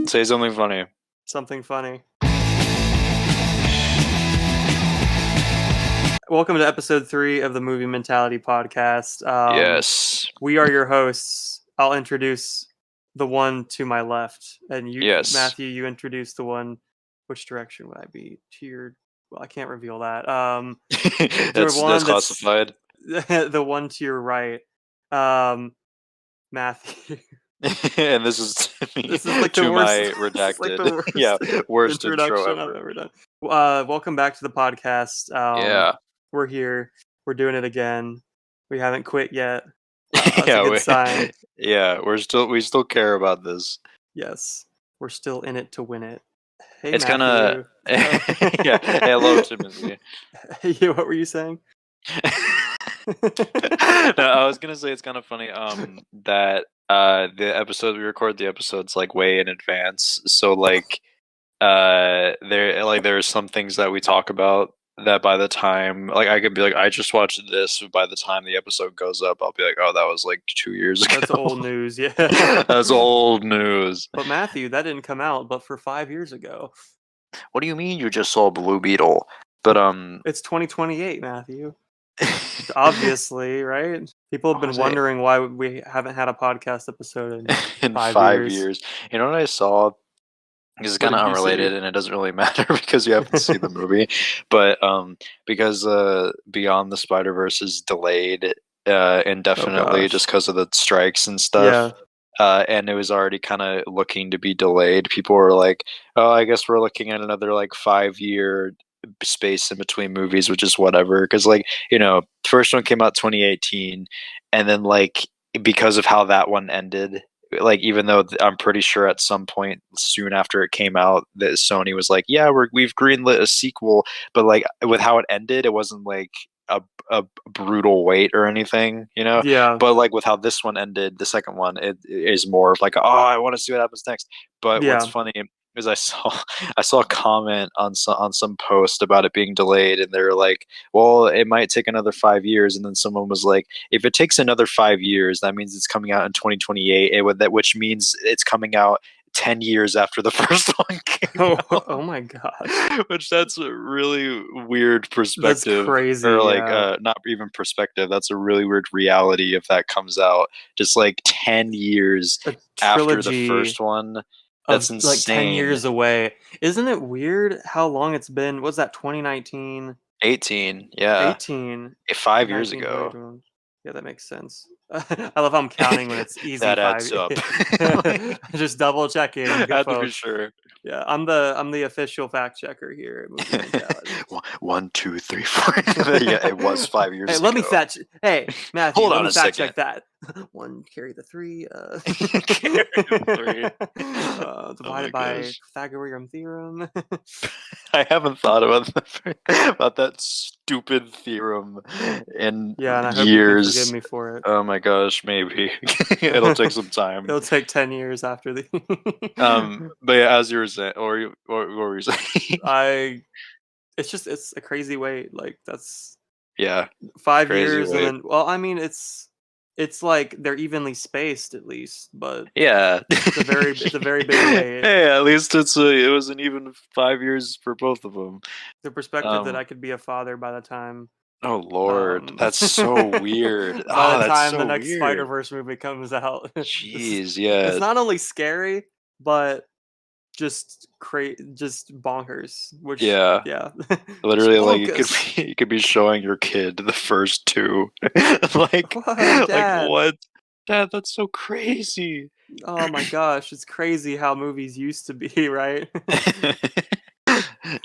Say something funny. Something funny. Welcome to episode 3 of the Movie Mentality Podcast. Yes. We are your hosts. I'll introduce the one to my left. And you, Yes. Matthew, you introduce the one. Which direction would I be? To your... Well, I can't reveal that. That's classified. The one to your right. Matthew. And this is me. This is like to the worst, my redacted. like the worst, worst introduction intro I've ever. ever done. Welcome back to the podcast. Yeah. We're here. We're doing it again. We haven't quit yet. That's a good sign. Yeah, we still care about this. Yes, we're still in it to win it. Hey, it's Matthew. Yeah. Hello, Timothy. Yeah, what were you saying? No, I was gonna say it's kind of funny that the episode we record the episodes like way in advance, so like there's some things that we talk about that by the time like I could be like I just watched this, but by the time the episode goes up I'll be like, oh, that was like 2 years ago. That's old news. Yeah. That's old news. But Matthew, that didn't come out but for 5 years ago. What do you mean you just saw Blue Beetle? But it's 2028, Matthew. Obviously, right? People have been wondering why we haven't had a podcast episode in 5 years. You know what I saw? This is kind of unrelated, and it doesn't really matter because you haven't seen the movie. But because Beyond the Spider-Verse is delayed indefinitely just because of the strikes and stuff. And it was already kind of looking to be delayed. People were like, "Oh, I guess we're looking at another like 5-year space in between movies," which is whatever. Because like the first one came out 2018, and then like because of how that one ended. Like, even though I'm pretty sure at some point soon after it came out that Sony was like, yeah, we've greenlit a sequel, but like with how it ended, it wasn't like a brutal wait or anything, Yeah. But like with how this one ended, the second one, it is more of like, oh, I want to see what happens next. But what's funny is I saw a comment on some post about it being delayed, and they're like, well, it might take another 5 years, and then someone was like, if it takes another 5 years, that means it's coming out in 2028, which means it's coming out 10 years after the first one came out. Oh my gosh. Which that's a really weird perspective. That's crazy. Or like not even perspective, that's a really weird reality if that comes out just like 10 years after the first one. That's insane. Like 10 years away. Isn't it weird how long it's been? What's that, 2019? 18, yeah. 18. 5 years ago. Yeah, that makes sense. I love how I'm counting when it's easy. That adds up. Just double checking. Had to be sure. Yeah, I'm the official fact checker here at Movie Mentality. 1, 2, 3, 4. Yeah, it was 5 years ago. Let me fact. Hey, Matthew, hold on let me a fact second. check that. 1 carry the 3. Carry the 3. Divided by Pythagorean theorem. I haven't thought about that stupid theorem in and I hope years. You can forgive me for it. Oh my gosh, maybe it'll take some time. It'll take 10 years after the. But yeah, as you were saying, or what were you saying? It's a crazy wait. Like that's 5 years, wait. and then it's like they're evenly spaced at least, but it's a very big wait. Hey, at least it was an even 5 years for both of them. The perspective that I could be a father by the time. Oh Lord, that's so weird. By the time the next Spider-Verse movie comes out. Jeez, it's not only scary, but just bonkers. Which literally, like you could be showing your kid the first two, like what? Dad, that's so crazy. Oh my gosh, it's crazy how movies used to be, right?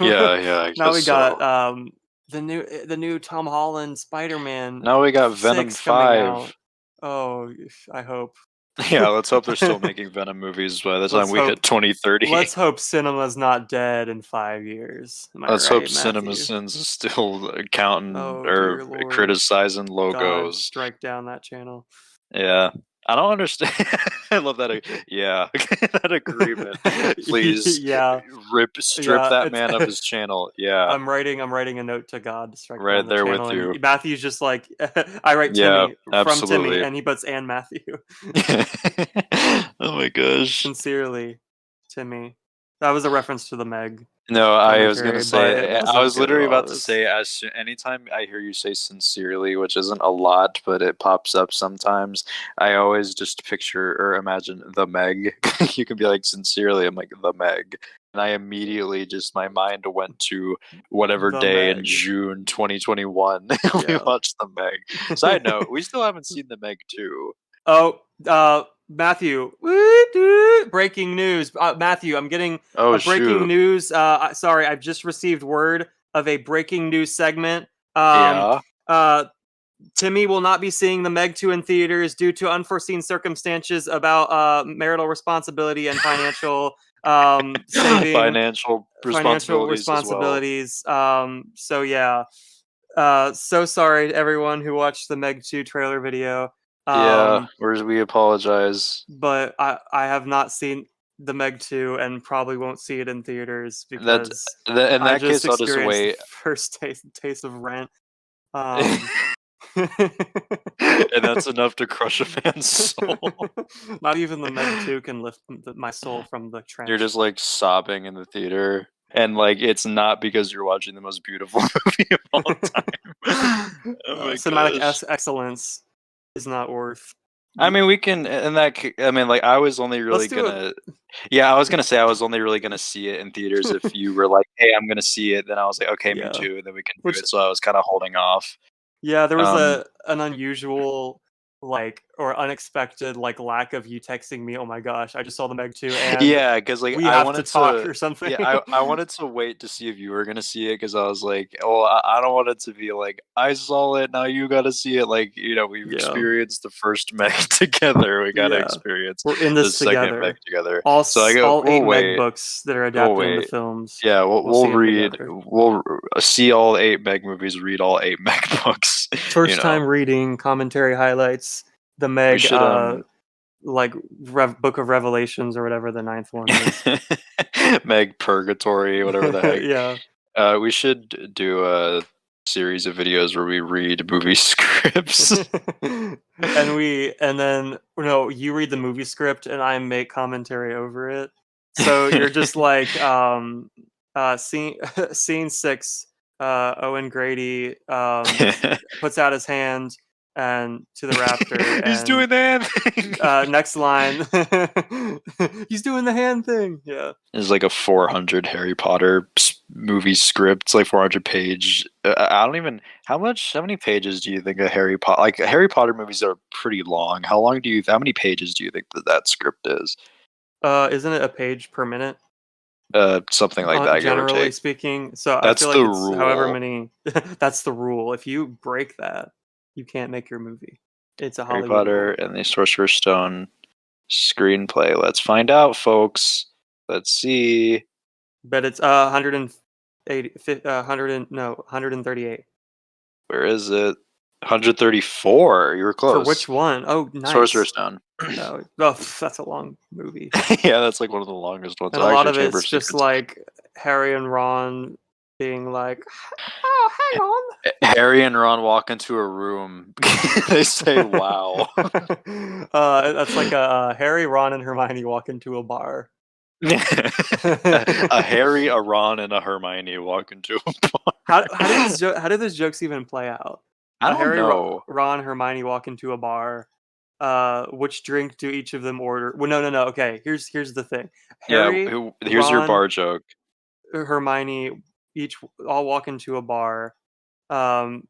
Yeah. Now we got the new Tom Holland Spider-Man. Now we got Venom 5. Oh, I hope. Yeah, let's hope they're still making Venom movies by the time we hit 2030. Let's hope cinema's not dead in 5 years. Let's hope CinemaSins is still counting or criticizing logos. God, strike down that channel. Yeah. I don't understand. I love that. That agreement. Please, strip that man of his channel. Yeah, I'm writing a note to God to strike right down the there channel. with you. And Matthew's just like, I write Timmy from Timmy, and he puts and Matthew. Oh my gosh! Sincerely, Timmy. That was a reference to the Meg. No, I was gonna Commentary, but it say, I wasn't was good at literally all. about to say, anytime I hear you say sincerely, which isn't a lot, but it pops up sometimes, I always just picture or imagine the Meg. You can be like, sincerely, I'm like, the Meg. And I immediately my mind went to whatever The day in Meg. June 2021 we Yeah. watched the Meg. Side note, we still haven't seen the Meg 2. Oh, Matthew. Breaking news. Matthew, I'm getting Oh, a breaking shoot. news. Sorry, I've just received word of a breaking news segment. Yeah. Uh, Timmy will not be seeing the Meg 2 in theaters due to unforeseen circumstances about marital responsibility and saving Financial financial responsibilities as well. responsibilities. So yeah. So sorry to everyone who watched the Meg 2 trailer video. Yeah, Um, we apologize. but I have not seen the Meg 2 and probably won't see it in theaters That because in I that just case, I'll just experienced the wait. first taste of Rent. And Um, that's enough to crush a fan's soul. Not even the Meg 2 can lift my soul from the You're trench. just like sobbing in the theater. And like it's not because you're watching the most beautiful movie of all time. Oh my Cinematic gosh. excellence is not worth. I mean, we can in that. I mean, like I was only Let's really do it. gonna. Yeah, I was gonna say I was only really gonna see it in theaters if you were like, "Hey, I'm gonna see it." Then I was like, "Okay, me Yeah. too." And then we can do Which it. So I was kind of holding off. Yeah, there was Um, an unusual or unexpected lack of you texting me. Oh my gosh, I just saw the Meg 2 and Yeah, because like we I have to wanted talk to, or something. yeah, I wanted to wait to see if you were gonna see it because I was like, oh, I don't want it to be like I saw it, now you gotta see it. Like we've Yeah. experienced the first Meg together, we gotta Yeah. experience We're in the this second Meg together. together. All So I go, all 8 Meg books that are we'll adapted into wait. films. Yeah, We'll see them read, together. we'll see all 8 Meg movies, read all 8 Meg books. First time reading commentary highlights the We Meg should Book of Revelations or whatever the 9th one is. Meg Purgatory, whatever the heck. Yeah. We should do a series of videos where we read movie scripts. and then no, you read the movie script and I make commentary over it. So you're just like scene scene 6, Owen Grady puts out his hand and to the raptor He's and doing the hand thing. next line he's doing the hand thing. Yeah. It's like a 400 Harry Potter movie script. It's like 400 page. I don't even how many pages do you think a Harry Potter movies are pretty long. How many pages do you think that script is? Isn't it a page per minute? Something like that, give or Generally take. speaking. So I That's feel like the it's however rule. many. That's the rule. If you break that, you can't make your movie. It's a Harry Hollywood Potter rule. and the Sorcerer's Stone screenplay. Let's find out, folks. Let's see. But it's 138 Where is it? 134. You were for close. which one? Oh, Sorcerer's nice. Stone. Oh, that's a long movie, Yeah, that's like one of the longest ones. and Oh, a lot actually, of Chamber of it's just Secrets. like Harry and Ron being like, "Oh, hang on." Harry and Ron walk into a room. They say, "Wow." That's like a Harry, Ron, and Hermione walk into a bar. A Harry, a Ron, and a Hermione walk into a bar. How do those jokes even play out? I A don't Harry, know. Ron, Hermione walk into a bar. Which drink do each of them order? Well, no. Okay, here's the thing. Yeah, Harry, here's your Ron, bar joke. Hermione each all walk into a bar. Um,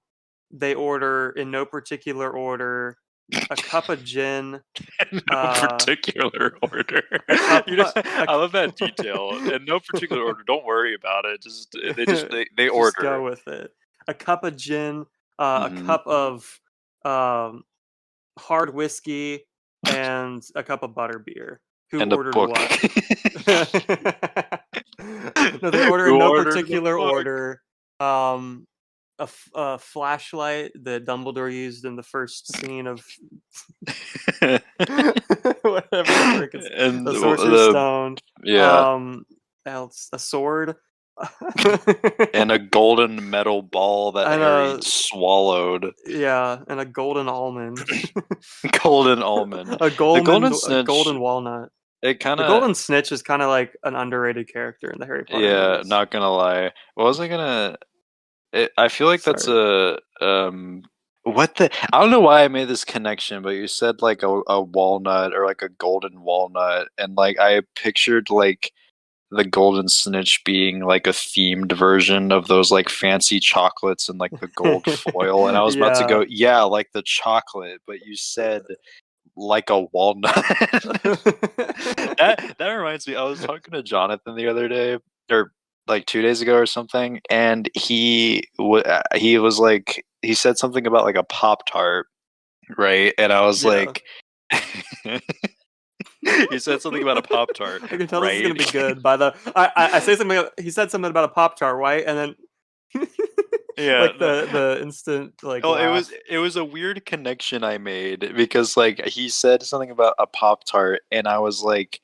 they order in no particular order a cup of gin. In no particular order. A cup. I love that detail. In no particular order. Don't worry about it. They Just go order. with it. A cup of gin. A Hmm. cup of um, hard whiskey, and a cup of butterbeer. Who And a ordered book. what? No, they order in Who no ordered the particular book? order. Um, a flashlight that Dumbledore used in the first scene of whatever the frick it's And the Sorcerer's the Stone. yeah, Else a sword. and a golden metal ball that And Harry swallowed. and a golden almond. Golden almond. a The golden golden a snitch. golden walnut. it kind The of Golden Snitch is kind of like an underrated character in the Harry Potter yeah. movies. Not gonna lie, what was I gonna? I feel like that's Sorry. a what the I don't know why I made this connection, but you said like a walnut or like a golden walnut, and like I pictured like the golden snitch being like a themed version of those like fancy chocolates and like the gold foil, and I was about to Yeah. go, yeah, like the chocolate, but you said like a walnut. That reminds me, I was talking to Jonathan the other day, or like 2 days ago or something, and he was like he said something about like a Pop Tart, right? And I was Yeah. like, he said something about a Pop Tart, I can tell this is right? gonna be good by the I say something. He said something about a Pop Tart, right? And then Yeah, like no. the instant like Oh, laugh. it was a weird connection I made because like he said something about a Pop Tart, and I was like,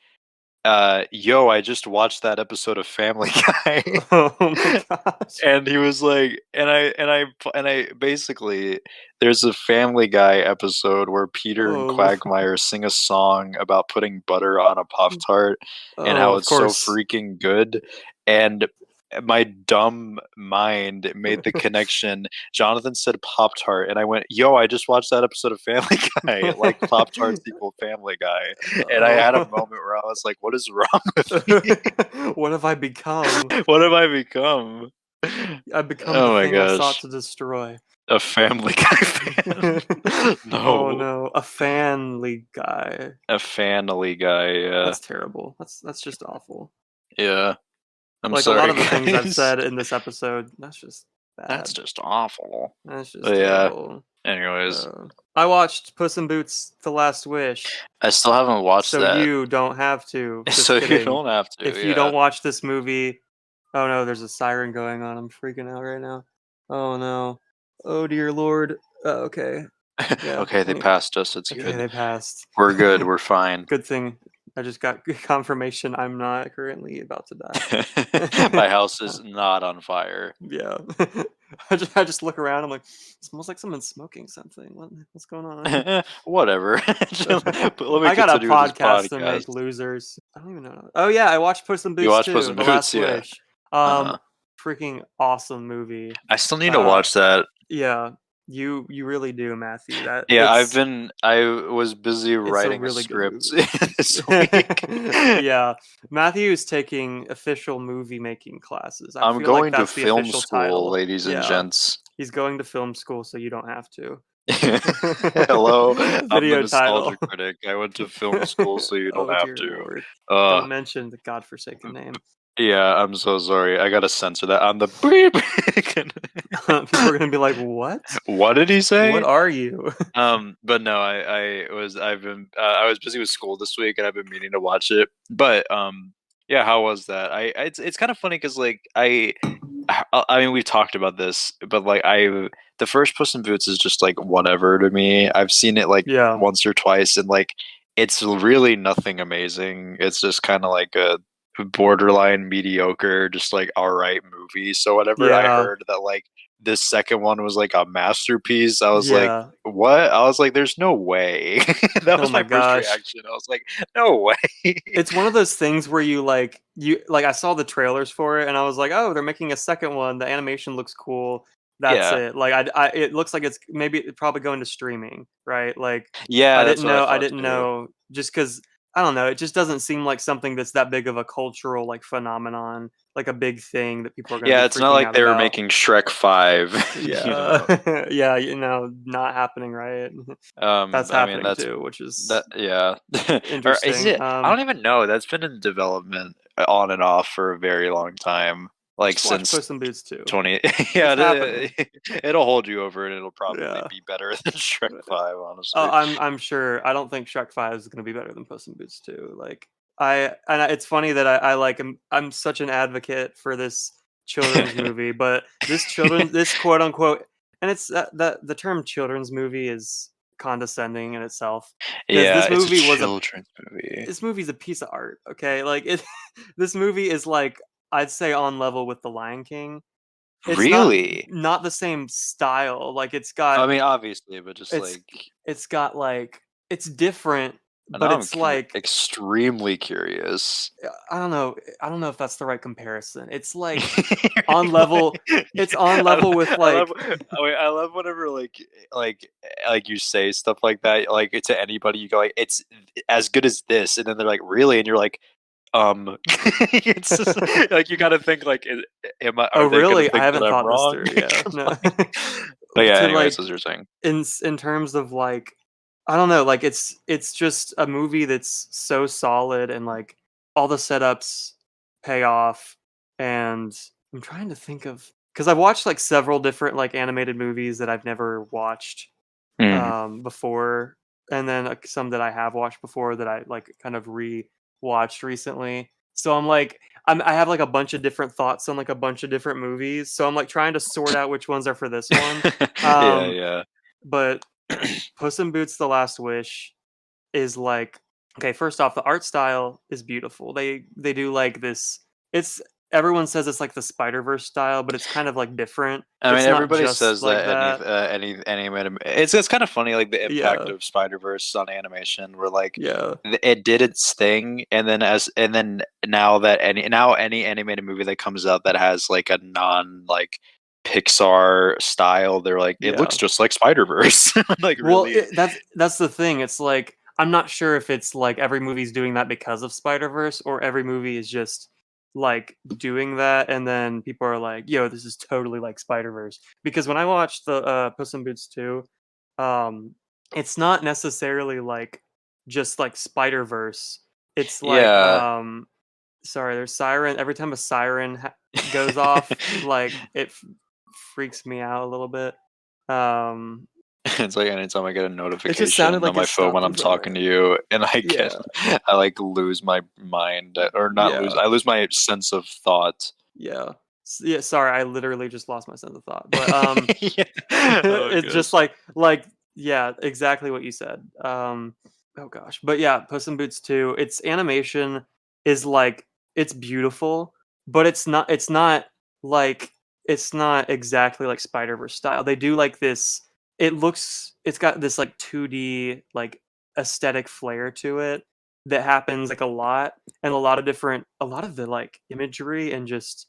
yo, I just watched that episode of Family Guy. Oh my gosh. And he was like, and I basically, there's a Family Guy episode where Peter and Oh. Quagmire sing a song about putting butter on a Pop Tart and Oh, how of it's so course. freaking good. And my dumb mind made the connection. Jonathan said Pop Tart, and I went, "Yo, I just watched that episode of Family Guy, like Pop Tarts equal Family Guy." And I had a Oh. moment where I was like, "What is wrong with me? What have I become? What have I become?" I've become the Oh my thing I sought gosh. to destroy. A Family Guy fan. Oh No. no, a family guy. A Family Guy, yeah. That's terrible. That's just awful. Yeah. I'm Like a lot sorry, of the things I've guys. said in this episode, that's just That's bad. just awful. That's But just yeah. terrible. Anyways, I watched Puss in Boots: The Last Wish, I still haven't watched so that. you don't have to. So Just you kidding. don't have to, If you yeah. don't watch this movie, oh no, there's a siren going on. I'm freaking out right now. Oh no. Oh dear Lord. Okay. Yeah. Okay, they passed us. It's Okay, good. they passed. We're good. We're fine. Good thing I just got confirmation I'm not currently about to My die. house is not on fire. Yeah. I just look around. I'm like, it smells like someone's smoking something. What's going on? Whatever. But let me I got a continue with this podcast to podcast. make, losers. I don't even know. Oh yeah, I watched Puss in You Boots watch Puss too. in The Boots? Last Yeah. Wish. Uh-huh. Freaking awesome movie. I still need to Uh, watch that. yeah, you really do, Matthew. That Yeah, I was busy it's a writing a really good script movie. this week. Yeah, Matthew is taking official movie making classes. I I'm feel like going to that's the film official school, title. ladies and Yeah, gents. he's going to film school, so you don't have to. Hello, I'm the Video title. nostalgia critic. I went to film school, so you don't Oh have dear to. lord. Uh, Don't mention the godforsaken name. yeah, I'm so sorry. I gotta censor that on the beep. People are gonna be like, "What? What did he What say? are you?" But no, I've been I was busy with school this week, and I've been meaning to watch it. But yeah, how was that? It's kind of funny because like I mean we've talked about this, but like the first Puss in Boots is just like whatever to me. I've seen it like Yeah, once or twice, and like it's really nothing amazing. It's just kind of like a borderline mediocre, just like all right movie. So whenever I yeah, heard that like this second one was like a masterpiece, I was like, yeah. what? I was like, there's no way. That Oh was my my first gosh. reaction. I was like, no way. It's one of those things where you like I saw the trailers for it and I was like, "Oh, they're making a second one. The animation looks cool." That's Yeah. it. Like it looks like it's probably going to streaming, right? Like Yeah, that's what I I thought didn't too. know just cuz I don't know, it just doesn't seem like something that's that big of a cultural like phenomenon, like a big thing that people are going to Yeah, be it's not freaking like out they were about. making Shrek 5, you know. Yeah. Yeah, not happening, right? That's I mean happening that's too, which is that yeah. Or is interesting. it I don't even know. That's been in development on and off for a very long time. Like Just watch since Puss in Boots too. 20 It's yeah, happening. it'll hold you over and it'll probably Yeah. be better than Shrek 5, Oh, honestly. I'm sure. I don't think Shrek 5 is gonna be better than Puss in Boots 2. Like it's funny that I like I'm such an advocate for this children's movie, but this quote unquote, and it's the term children's movie is condescending in itself because Yeah, it's a children's movie. this movie's a piece of art. Okay, like it this movie is like I'd say on level with The Lion King. It's Really? not the same style. Like I mean, obviously, but just it's like it's got like it's different, And but now I'm it's like extremely curious. I don't know if that's the right comparison. It's like on level. Like, It's on level with I love, like I love whenever like like you say stuff like that, like to anybody, you go like, it's as good as this, and then they're like, really, and you're like, it's just, like you got to think like, oh are they gonna really? I think that haven't I'm thought this wrong? through. Yeah, 'Cause, no. like, but yeah, To anyways, like as you're saying. in terms of like I don't know, like it's just a movie that's so solid and like all the setups pay off and I'm trying to think of because I've watched like several different like animated movies that I've never watched Hmm. before and then some that I have watched before that I like kind of re-watched recently. So I have like a bunch of different thoughts on like a bunch of different movies. So I'm like trying to sort out which ones are for this one. Yeah, Um yeah. but Puss in Boots: The Last Wish is like okay, first off, the art style is beautiful. They do like this it's everyone says it's like the Spider-Verse style, but it's kind of like different. I mean, It's not everybody just says like that that. any animated, it's kind of funny, like the impact Yeah. of Spider Verse on animation, where like Yeah. it did its thing, and then now any animated movie that comes out that has like a non like Pixar style, they're like, it looks Yeah. just like Spider Verse, like Well, really. that's the thing. It's like I'm not sure if it's like every movie's doing that because of Spider-Verse or every movie is just like doing that and then people are like, "Yo, this is totally like Spider-Verse." Because when I watched the Puss in Boots 2, um it's not necessarily like just like Spider-Verse. It's like Yeah. sorry, there's siren every time a siren goes off, like freaks me out a little bit. Um It's like anytime I get a it just sounded notification on like my it phone when stopped in I'm front of talking me. to you, and Yeah, I like lose my mind, or not lose, yeah, I lose my sense of thought. yeah. Yeah, sorry, I literally just lost my sense of thought. But, Yeah. Oh it's just gosh. yeah, exactly what you said. Oh gosh. But yeah, Puss in Boots 2, its animation is, like it's beautiful, but like it's not exactly like Spider-Verse style. They do, like, this it's got this, like, 2D, like, aesthetic flair to it that happens, like, a lot, and a lot of the, like, imagery and just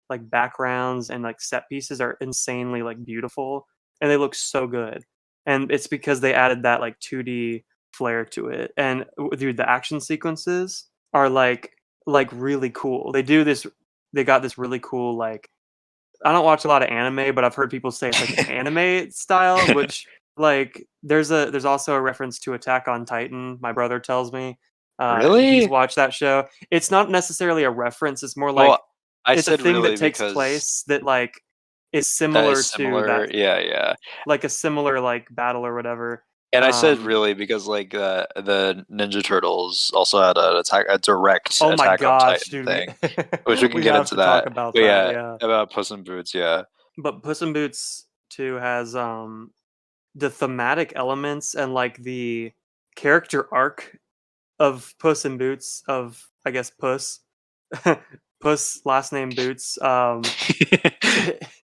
like backgrounds and like set pieces are insanely like beautiful and they look so good. And it's because they added that like 2D flair to it. And dude, the action sequences are like really cool. They got this really cool like I don't watch a lot of anime, but I've heard people say it's like anime style, which like there's also a reference to Attack on Titan. My brother tells me he's Really? watched that show. It's not necessarily a reference. It's more Well, like I it's a said thing that really takes because place that like is that is similar to similar. that, Yeah, yeah. like a similar like battle or whatever. And I said Um, really because like the Ninja Turtles also had a direct oh my Attack on gosh, Titan dude, thing, which we can we get have into to talk that. about But that. yeah, Yeah, about Puss in Boots, yeah. but Puss in Boots 2 has the thematic elements and like the character arc of Puss in Boots of I guess Puss Puss last name Boots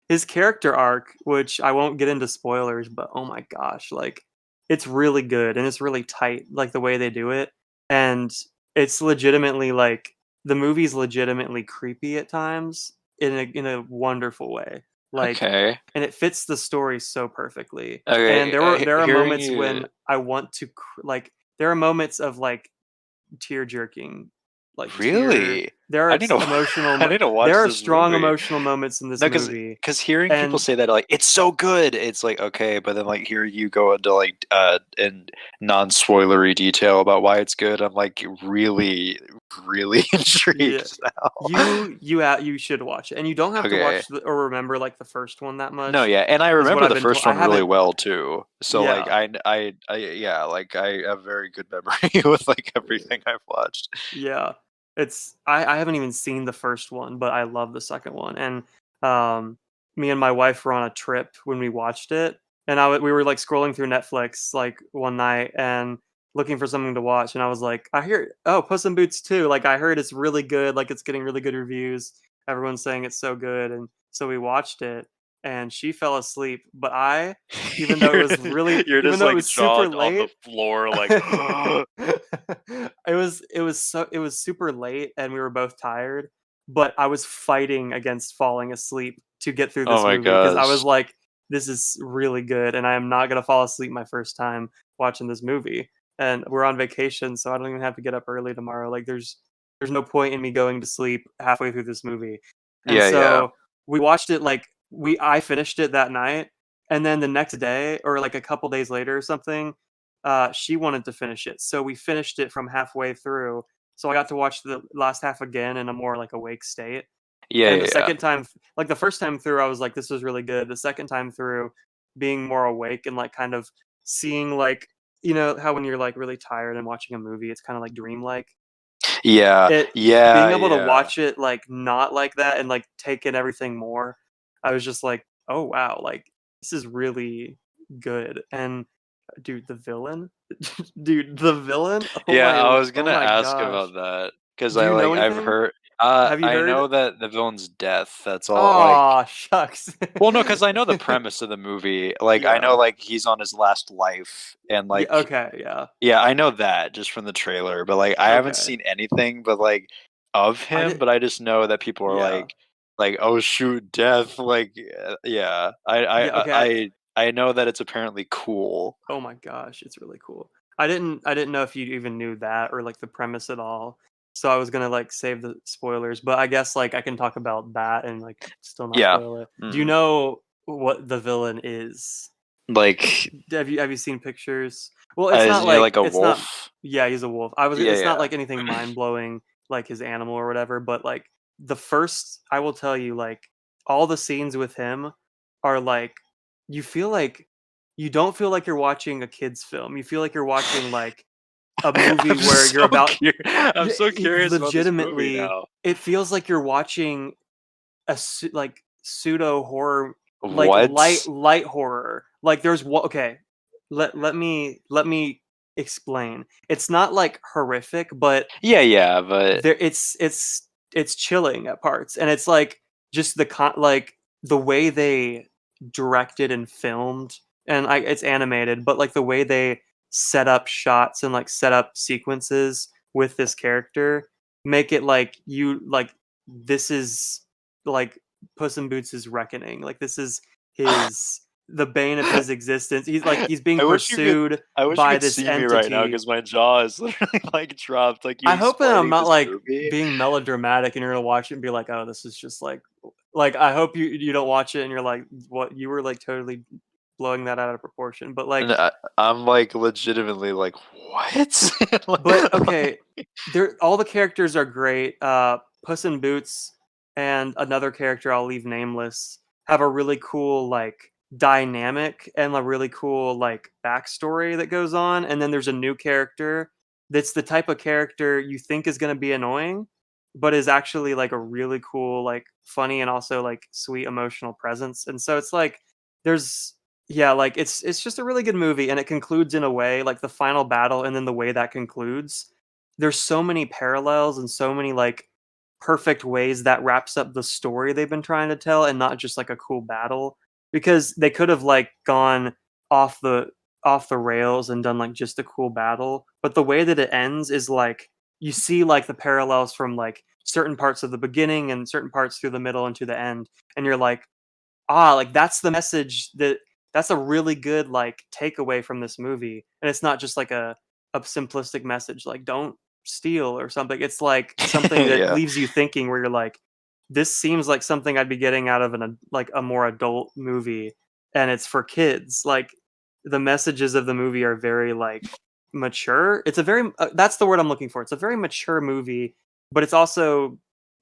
his character arc which I won't get into spoilers but oh my gosh like it's really good and it's really tight like the way they do it and it's legitimately like the movie's legitimately creepy at times in a wonderful way like Okay. and it fits the story so perfectly and Okay, there are hearing moments you, when I want to like there are moments of like tear jerking, like tear. really, There are I need to, I need to there watch are this strong movie. emotional moments in this No, movie, because hearing people and say that like it's so good, it's like okay, but then like here you go into like in non-spoilery detail about why it's good. I'm like really yeah, intrigued now. you should watch it, and you don't have to Okay. watch or remember like the first one that No, much, yeah, and I is what remember I've the been told. first I one really haven't, well too. So like yeah, yeah, like I have very good memory with like yeah, everything I've watched. yeah. I haven't even seen the first one, but I love the second one, and me and my wife were on a trip when we watched it, and we were like scrolling through Netflix like one night and looking for something to watch, and I was like, I hear Puss in Boots 2. Like I heard it's really good, like it's getting really good reviews. Everyone's saying it's so good, and so we watched it. and she fell asleep. But I, even though it was really, You're even just though it like was super jaw on the late, floor, like. it was super late, and we were both tired. But I was fighting against falling asleep to get through Oh this my movie because I was gosh. like, this is really good, and I am not gonna fall asleep my first time watching this movie. And we're on vacation, so I don't even have to get up early tomorrow. Like, there's no point in me going to sleep halfway through this movie. And Yeah, yeah. so we watched it like I finished it that night, and then the next day or like a couple days later or something, she wanted to finish it, so we finished it from halfway through. So I got to watch the last half again in a more like awake state. Yeah, And yeah, the yeah. second time, like the first time through, I was like, this was really good. The second time through, being more awake and like kind of seeing like, you know how when you're like really tired and watching a movie, it's kind of like dreamlike. Yeah, It yeah, Being able to yeah. watch it like not like that and like take in everything more, I was just like, oh wow, like this is really good. And dude, the villain, dude, the villain. Yeah, I was Oh gonna my ask about gosh. that because Do you know I've anything? heard. Have you I heard? know that the villain's death. That's all. Like, Oh shucks. well, no, because I know the premise of the movie. Like, I know Yeah. like he's on his last life, and Yeah. like, Okay. Yeah. yeah, I know that just from the trailer. But like, I haven't Okay. seen anything but like of I him. did. But I just know that people are Yeah. like, oh shoot, death. Like, yeah, Yeah. Okay. I know that it's apparently cool. Oh my gosh, it's really cool. I didn't know if you even knew that or like the premise at all. So I was gonna like save the spoilers, but I guess like I can talk about that and like still not Yeah. spoil it. Do you Hmm. know what the villain is? Like, Have you seen pictures? Well, is he like a it's not. wolf? Yeah, he's a wolf. I was. Yeah, It's not yeah. like anything mind blowing like his animal or whatever. But like the first, I will tell you, like all the scenes with him are like you feel like you don't feel like you're watching a kids film. You feel like you're watching like a movie where you're about. I'm so curious about this movie Legitimately, now. it feels like you're watching like pseudo horror, like What? light horror. Like there's what? Okay, let me explain. It's not like horrific, but Yeah, yeah, but there it's chilling at parts, and it's like just like the way they directed and filmed, and it's animated, but like the way they set up shots and like set up sequences with this character make it like you like this is like Puss in Boots' reckoning. Like this is his the bane of his existence. He's being I wish you could pursued I wish you by could this see me right now entity. because my jaw is literally like dropped. Like you I hope that I'm explaining not this like movie. being melodramatic and you're gonna watch it and be like, oh, this is just like I hope you don't watch it and you're like, what you were like totally blowing that out of proportion. But And like I'm like legitimately like what? but Like, okay, there all the characters are great. Puss in Boots and another character I'll leave nameless have a really cool like dynamic and a really cool like backstory that goes on. And then there's a new character that's the type of character you think is going to be annoying, but is actually like a really cool, like funny and also like sweet emotional presence. And so it's like there's yeah, like it's just a really good movie, and it concludes in a way like the final battle, and then the way that concludes. There's so many parallels and so many like perfect ways that wraps up the story they've been trying to tell, and not just like a cool battle. Because they could have like gone off the off the rails and done like just a cool battle, but the way that it ends is like you see like the parallels from like certain parts of the beginning and certain parts through the middle and to the end, and you're like, ah, like that's the message that's a really good like takeaway from this movie. And it's not just like a simplistic message like don't steal or something. It's like something that yeah. leaves you thinking where you're like, this seems like something I'd be getting out of like a more adult movie, and it's for kids. Like the messages of the movie are very like mature. It's a very that's the word I'm looking for. It's a very mature movie, but it's also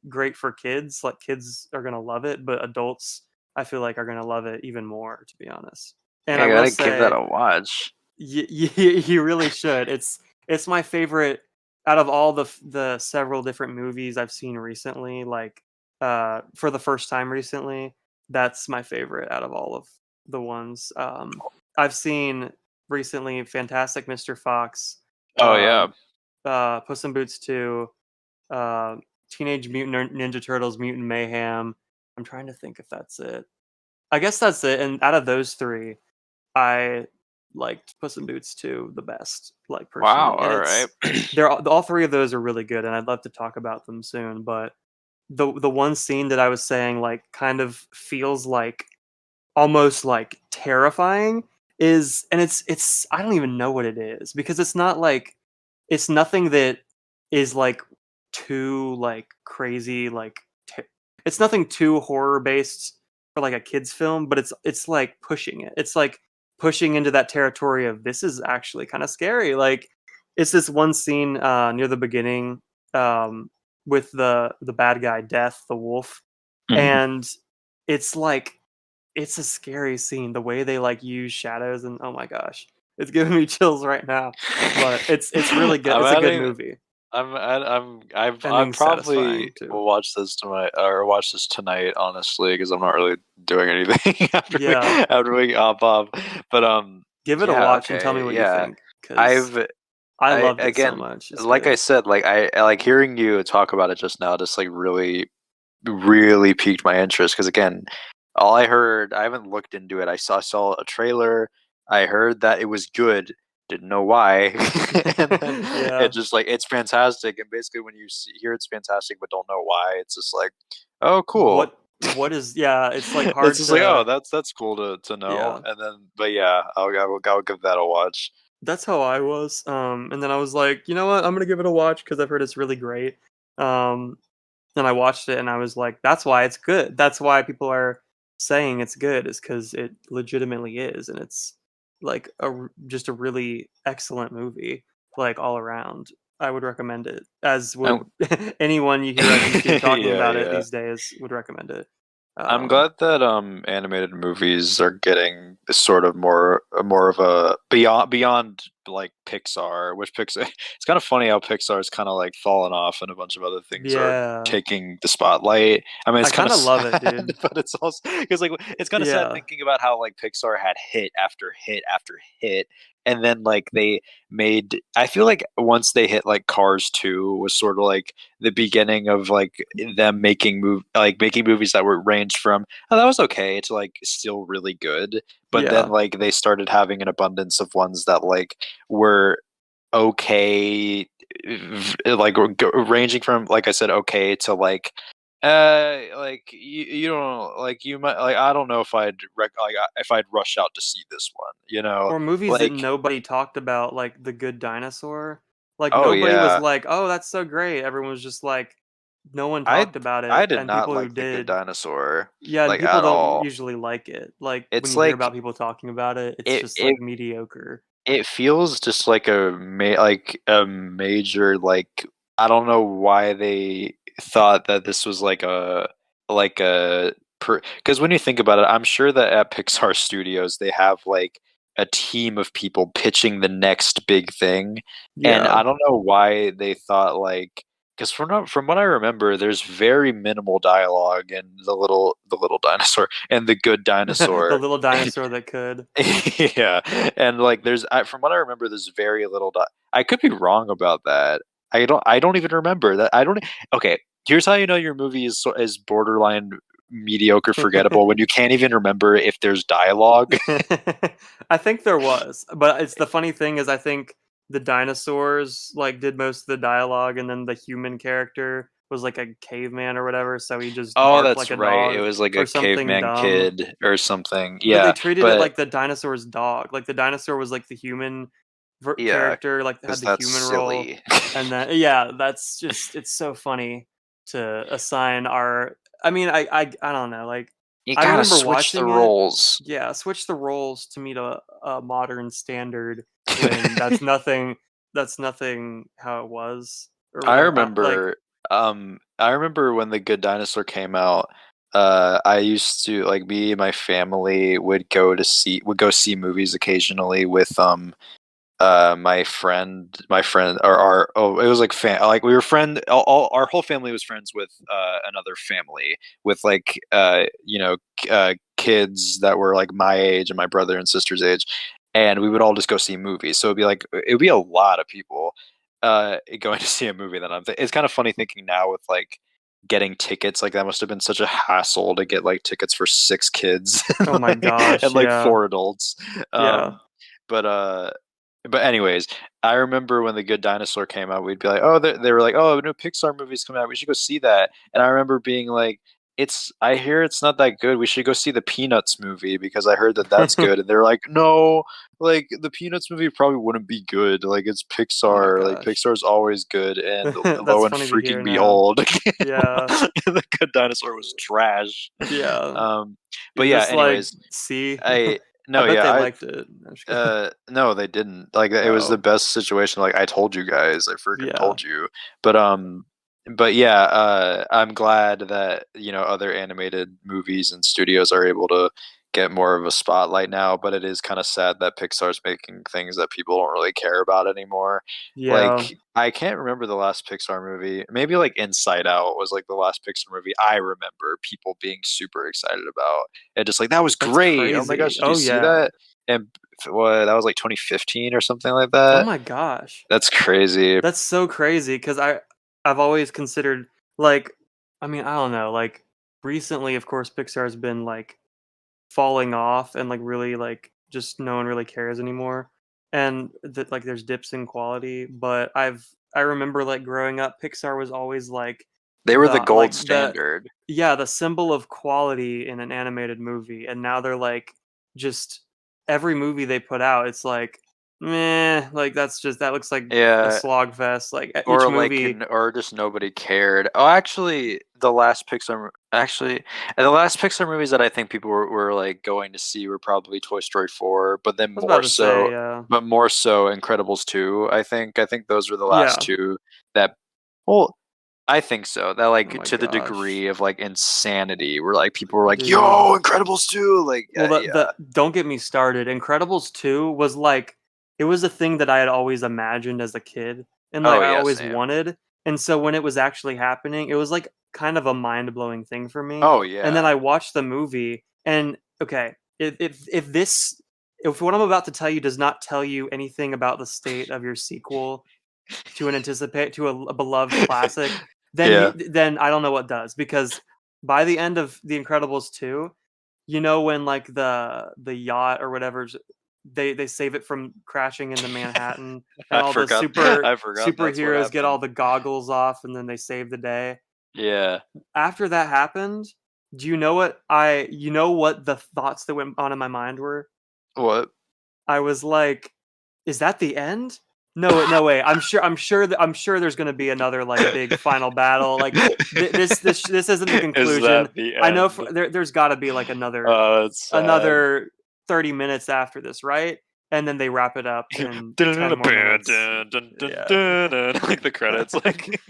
great for kids. Like kids are going to love it, but adults I feel like are gonna love it even more, to be honest. And Yeah, I I will gotta give that say, a watch. you really should. It's my favorite out of all the several different movies I've seen recently. Like for the first time recently, that's my favorite out of all of the ones. I've seen recently Fantastic Mr. Fox, Oh yeah. um, Puss in Boots 2, uh, Teenage Mutant Ninja Turtles Mutant Mayhem. I'm trying to think if that's it. I guess that's it. And out of those three, I liked Puss in Boots 2 the best, like Wow. personally. And All right. they're all three of those are really good, and I'd love to talk about them soon. But the one scene that I was saying like kind of feels like almost like terrifying is, and it's I don't even know what it is because it's not like it's nothing that is like too like crazy like it's nothing too horror based for like a kids film, but it's like pushing it. It's like pushing into that territory of this is actually kind of scary. Like it's this one scene near the beginning um with the bad guy Death, the wolf, Mhm. and it's like it's a scary scene. The way they like use shadows and oh my gosh, it's giving me chills right now. But it's really good. I'm It's a good adding. movie. I Ending probably satisfying too. will watch this tonight or watch this tonight, honestly, because I'm not really doing anything Yeah, after we hop off. But give it a yeah, watch and tell me okay, what you yeah. think because I've I I loved it so again, much. It's like I good. said, like I like hearing you talk about it just now, just like really piqued my interest because again, all I heard, I haven't looked into it. I saw a trailer. I heard that it was good. Didn't know why, and then it Yeah. just like it's fantastic. And basically, when you hear it's fantastic but don't know why, it's just like, oh, cool. What is yeah, it's like It's hard just like, oh, to that's cool to know. yeah. And then, but yeah, I'll give that a watch. That's how I was. And then I was like, you know what? I'm gonna give it a watch because I've heard it's really great. Um, and I watched it and I was like, that's why it's good. That's why people are saying it's good is because it legitimately is, and it's like just a really excellent movie, like all around. I would recommend it, as Um, would anyone you hear on YouTube talking yeah, about it yeah. these days would recommend it. I'm Um, glad that animated movies are getting sort of more of a beyond like Pixar, which Pixar it's kind of funny how Pixar's kind of like fallen off and a bunch of other things are yeah, taking the spotlight. I mean, I it's kind kind of of love it, sad, dude. but it's also because like it's kind of sad Yeah, thinking about how like Pixar had hit after hit after hit, and then like they made. I feel like once they hit like Cars 2 was sort of like the beginning of like them making movies that were ranged from oh that was okay to like still really good, but then yeah. like they started having an abundance of ones that like were okay, like ranging from like I said okay to like you don't like you might like I don't know if if I'd rush out to see this one, Or movies that like nobody talked about, like The Good Dinosaur. Like oh nobody was yeah. like, "Oh, that's so great." Everyone was just like, no one I talked about I it, did and not people who like The Good did, Dinosaur yeah, and like people at don't all. usually like it. Like when It's you hear about like people talking about it, it's it just it like mediocre. it feels just like like a major like I don't know why they thought that this was like a because when you think about it, I'm sure that at Pixar Studios they have like a team of people pitching the next big thing, and Yeah. I don't know why they thought like because from what I remember, there's very minimal dialogue in the little dinosaur and the good The dinosaur. little dinosaur that could. Yeah, and like from what I remember, there's very little. I could be wrong about that. I don't even remember that. I don't. Okay, here's how you know your movie is borderline mediocre, forgettable when you can't even remember if there's dialogue. I think there was, but it's the funny thing is I think the dinosaurs like did most of the dialogue, and then the human character was like a caveman or whatever, so he just Oh, barked that's like a right. It dog was like or a something caveman dumb. kid or something. But they Yeah, treated it but like the dinosaur's dog. Like the dinosaur was like the human yeah, character, like had because the that's human role, silly. and then yeah, that's just it's so funny to assign our. I mean, I don't know. Like You I gotta remember switch the watching it. roles. Yeah, switch the roles to meet a modern standard when that's nothing how it was or I whatever. Like remember I remember when The Good Dinosaur came out, I used to like me and my family would go see movies occasionally with my friend or our oh it was like like we were our whole family was friends with another family with like kids that were like my age and my brother and sister's age, and we would all just go see movies, so it'd be a lot of people going to see a movie that it's kind of funny thinking now with like getting tickets. Like that must have been such a hassle to get like tickets for 6 kids Oh my and gosh, like yeah. 4 adults. Yeah. Um, but anyways, I remember when The Good Dinosaur came out, we'd be like, oh, they were like, oh, a new Pixar movie's coming out. We should go see that. And I remember being like, I hear it's not that good. We should go see the Peanuts movie because I heard that that's good. And they're like, no, like the Peanuts movie probably wouldn't be good. Like it's Oh my Pixar. Like gosh. Pixar's always good. And That's lo and funny to hear freaking now. behold, Yeah. The Good Dinosaur was trash. Yeah. Um, but You're yeah, just like, anyways, see? I I no, bet yeah, they I liked it. I'm just kidding. no, they didn't. Like it was the Oh, best situation. Like I told you guys, I freaking yeah. told you. But yeah, I'm glad that other animated movies and studios are able to get more of a spotlight now. But it is kind of sad that Pixar's making things that people don't really care about anymore. Yeah. Like I can't remember the last Pixar movie. Maybe like Inside Out was like the last Pixar movie I remember people being super excited about. And just like that was That's great. Oh my crazy. gosh, did you Oh, see yeah. that? And what that was like 2015 or something like Oh that. my gosh. That's crazy. That's so crazy because I've always considered, like, I mean, I don't know, like, recently, of course, Pixar's been, like, falling off and, like, really, like, just no one really cares anymore, and that, like, there's dips in quality, but I remember, like, growing up, Pixar was always, like, They were the the gold like, the standard. yeah, the symbol of quality in an animated movie, and now they're, like, just every movie they put out, it's like, meh, like, that looks like a Yeah, slog fest, like, each or like movie or just nobody cared. Oh, actually, the last Pixar movies that I think people were like going to see were probably Toy Story 4, but then I was about to say, more so Incredibles 2. I think those were the last yeah. two that well, I think so. That Oh like my to the gosh, degree of like insanity, where like people were like, dude. "Yo, Incredibles 2!" Like, Well, the yeah. don't get me started. Incredibles 2 was like, it was a thing that I had always imagined as a kid and like Oh I yeah, always same. wanted. And so when it was actually happening, it was like kind of a mind-blowing thing for me. Oh And then yeah. I watched the movie and okay, if what I'm about to tell you does not tell you anything about the state of your sequel to a beloved classic, Yeah. then I don't know what does because by the end of The Incredibles 2, you know when like the yacht or whatever they save it from crashing into Manhattan and I all the forgot. I forgot that's what superheroes get all happened. the goggles off and then they save the day. Yeah. After that happened, do you know what the thoughts that went on in my mind were? What? I was like, "Is that the end? No way. I'm sure there's gonna be another, like, big final battle, like, this isn't the Is conclusion. that the I know end? there's gotta be, like, Oh, it's sad. another 30 minutes after this, right?" And then they wrap it up in 10 more minutes. Yeah. Like the credits, like,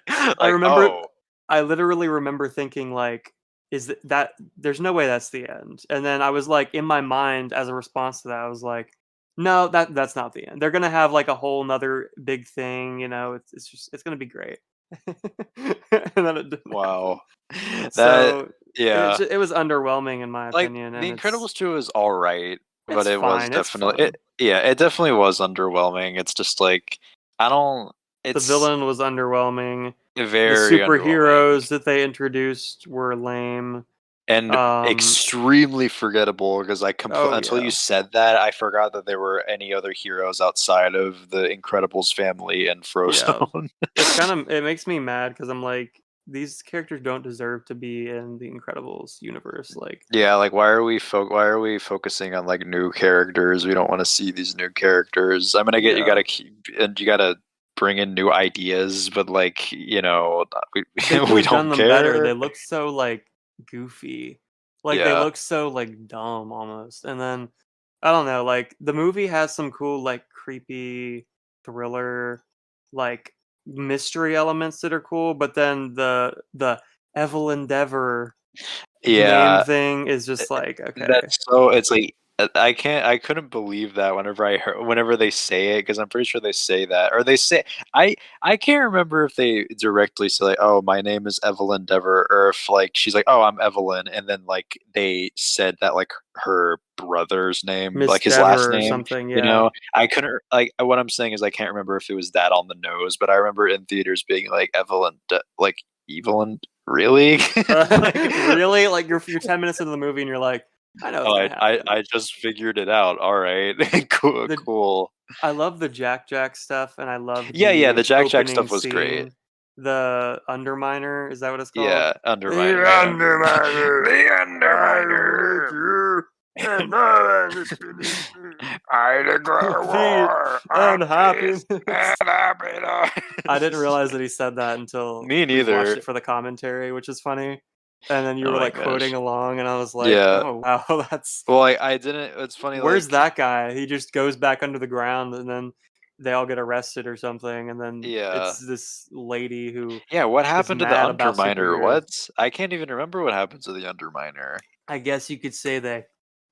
I like remember oh, I literally remember thinking, like, "Is that there's no way that's the end." And then I was like, in my mind, as a response to that, I was like, "No, that's not the end. They're gonna have, like, a whole 'nother big thing, you know, it's just it's gonna be great." And then it didn't happen. wow, that So, yeah. it was underwhelming in my Like opinion, The and Incredibles 2 is all right, but it's it was fine, it's definitely fun. it definitely was underwhelming. It's just like I don't. The It's villain was underwhelming. The very underwhelming. superheroes that they introduced were lame. And Um, extremely forgettable because oh, until you yeah. said that, I forgot that there were any other heroes outside of the Incredibles family and Yeah. Frozone. It makes me mad because 'cause I'm like, these characters don't deserve to be in the Incredibles universe, like Yeah, like why are we focusing on like new characters? We don't want to see these new characters. I mean, I get you yeah. gotta keep and you gotta bring in new ideas, but like, we They could we have done don't them better, they care. look so, like, goofy. Like, they Yeah. look so, like, dumb almost, and then, I don't know, like, the movie has some cool, like, creepy thriller, like, mystery elements that are cool, but then the Evil Endeavor name Yeah. thing is just like, okay. That's so it's like I couldn't believe that whenever they say it because I'm pretty sure they say that or they say I I can't remember if they directly say like oh my name is Evelyn Dever or if like she's like oh I'm Evelyn and then like they said that like her brother's name Miss like his last Dever or name something, yeah. I couldn't like what I'm saying is I can't remember if it was that on the nose but I remember in theaters being like like evil and really like, Really? Like you're 10 minutes into the movie and you're like, I know what's oh, gonna happen. I just figured it out. All right, cool, The cool. I love the Jack stuff, and I love Yeah, the the Jack opening stuff was great. scene. The Underminer, is that what it's called? Yeah, The Underminer. Underminer, The I am with Underminer. you, and no one is beneath I me. declare Peace war and on peace and happiness. I didn't happiness. realize that he said that until Me we watched neither. it for the commentary, which is funny. And then you Oh were my like quoting gosh. along, and I was like, Yeah. "Oh wow, that's Well, I didn't. It's funny. where's Like, that guy?" He just goes back under the ground, and then they all get arrested or something, and then yeah, it's this lady who yeah. What is happened to the mad about Underminer? superheroes. What? I can't even remember what happened to the Underminer. I guess you could say they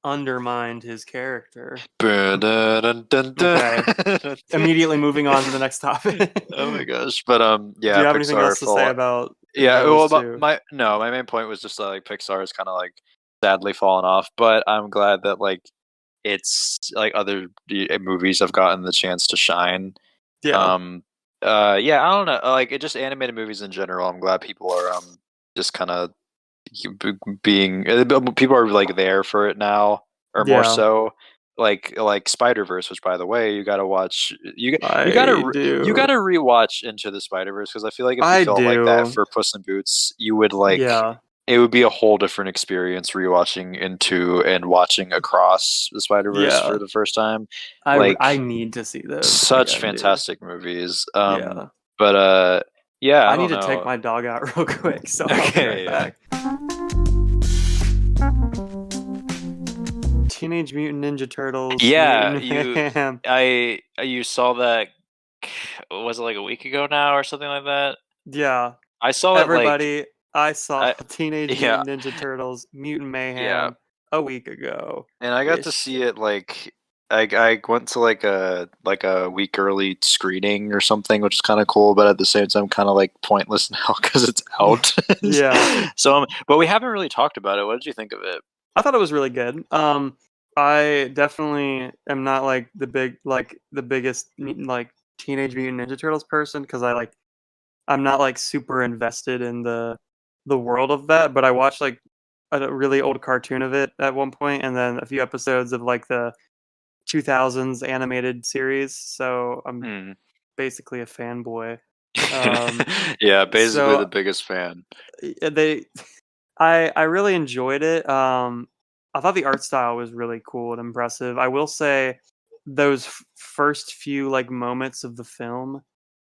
undermined his character. Ba-da-dun-dun-dun. Okay, immediately moving on to the next topic. Oh my gosh. But Do yeah, you have anything Pixar else to say fell. about Yeah, those well, but two? my no, my main point was just that, like, Pixar is kind of like sadly fallen off. But I'm glad that, like, it's like other movies have gotten the chance to shine. Yeah, Um, yeah, I don't know. Like, it just animated movies in general. I'm glad people are just kind of being people are like there for it now, or more yeah, so. Like Spider-Verse, which, by the way, you gotta watch. I You do. gotta rewatch Into the Spider-Verse, because I feel like if you I felt like that do. for Puss in Boots, you would like Yeah, it would be a whole different experience rewatching Into and watching Across the Spider-Verse yeah. for the first time. I Like, need to see those such again, dude. fantastic movies. Yeah. But yeah, I I need don't to take know. my dog out real quick, so I'll be right Okay, yeah. back. Teenage Mutant Ninja Turtles, Yeah, Mutant Mayhem. you saw that, was it like a week ago now or something like that? Yeah. I saw it like Everybody, I saw I Teenage yeah, Mutant Ninja Turtles, Mutant yeah. Mayhem a week ago And I got to ish. see it like I went to like a week early screening or something, which is kind of cool, but at the same time kind of like pointless now because it's out. Yeah. So but we haven't really talked about it. What did you think of it? I thought it was really good. I definitely am not like the biggest like Teenage Mutant Ninja Turtles person because I'm not like super invested in the world of that, but I watched like a really old cartoon of it at one point, and then a few episodes of like the 2000s animated series. So I'm Hmm. basically a fanboy. Um, Yeah, basically the so biggest fan. they, I really enjoyed it. I thought the art style was really cool and impressive. I will say those first few like moments of the film